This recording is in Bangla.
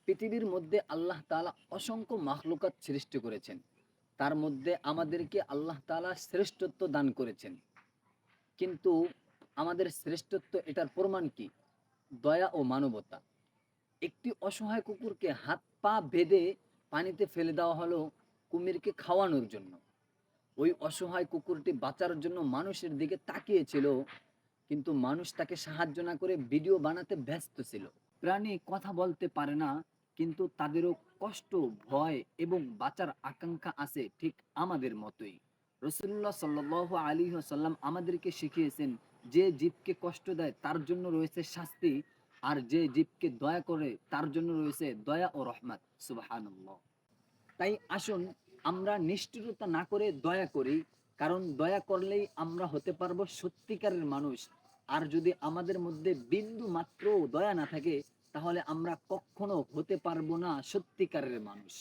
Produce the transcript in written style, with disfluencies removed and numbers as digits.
পৃথিবীর মধ্যে আল্লাহ তাআলা অসংখ্য মাখলুকাত সৃষ্টি করেছেন। তার মধ্যে আমাদেরকে আল্লাহ তাআলা শ্রেষ্ঠত্ব দান করেছেন। কিন্তু আমাদের শ্রেষ্ঠত্ব এটার প্রমাণ কি? দয়া ও মানবতা। একটি অসহায় কুকুরকে হাত পা বেঁধে পানিতে ফেলে দেওয়া হলো কুমিরকে খাওয়ানোর জন্য। ওই অসহায় কুকুরটি বাঁচার জন্য মানুষের দিকে তাকিয়েছিল, কিন্তু মানুষ তাকে সাহায্য না করে ভিডিও বানাতে ব্যস্ত ছিল। প্রাণী কথা বলতে পারে না, কিন্তু তাদেরও কষ্ট, ভয় এবং বাঁচার আকাঙ্ক্ষা আছে ঠিক আমাদের মতোই। রাসূলুল্লাহ সাল্লাল্লাহু আলাইহি ওয়াসাল্লাম আমাদেরকে শিখিয়েছেন, যে জীবকে কষ্ট দেয় তার জন্য রয়েছে শাস্তি, আর যে জীবকে দয়া করে তার জন্য রয়েছে দয়া ও রহমত। সুবহানাল্লাহ। তাই আসুন আমরা নিষ্ঠুরতা না করে দয়া করি, কারণ দয়া করলেই আমরা হতে পারবো সত্যিকারের মানুষ। আর যদি আমাদের মধ্যে বিন্দু মাত্র দয়া না থাকে, তাহলে আমরা কখনো হতে পারবো না সত্যিকারের মানুষ।